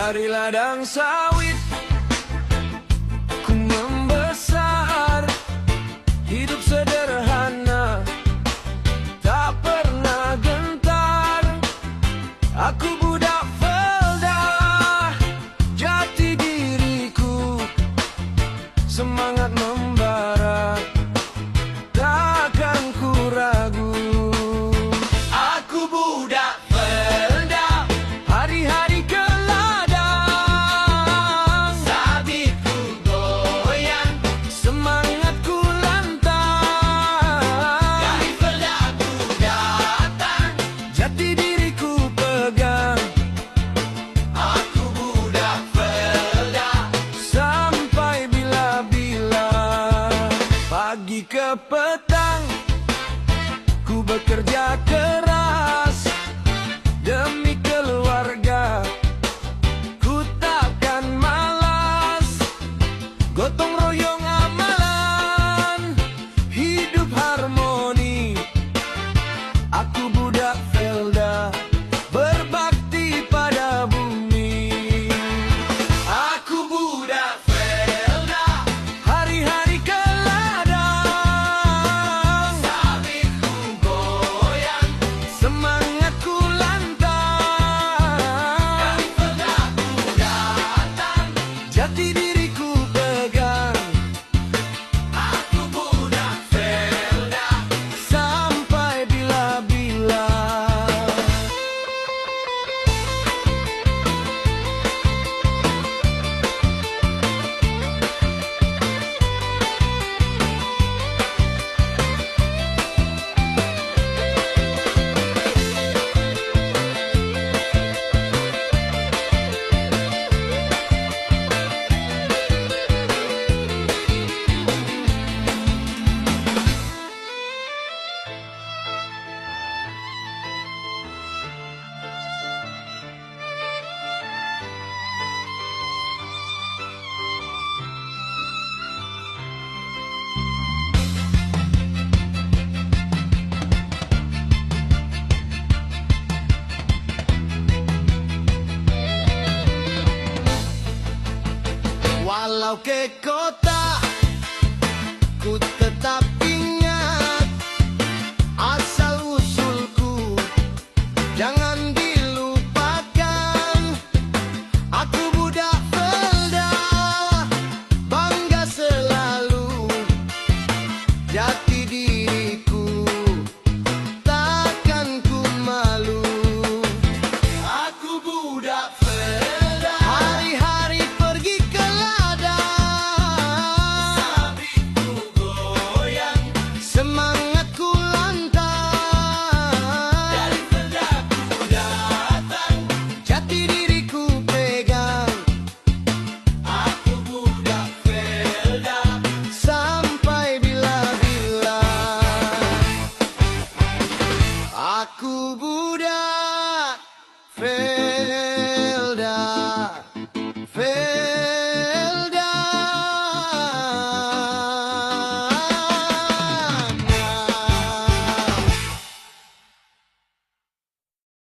Dari ladang sawit ku membesar, hidup sederhana, tak pernah gentar. Aku budak Felda, jati diriku, semangat membara, takkan ku ragu. Aku budak Felda, hari-hari ke ladang, sabitku goyang, semangatku lantang. Dari Felda ku datang, jati diriku pegang. Aku budak Felda, sampai bila-bila. Pagi ke petang ku bekerja keras demi keluarga, ku takkan malas. Gotong royong amalan, hidup harmoni. Aku budak Felda, berbakti pada bumi. Aku budak Felda, hari-hari ke ladang, sabitku goyang, semangatku lantang. Dari Felda ku datang, jati diriku pegang. Aku budak Felda, sampai bila-bila. Walau ke kota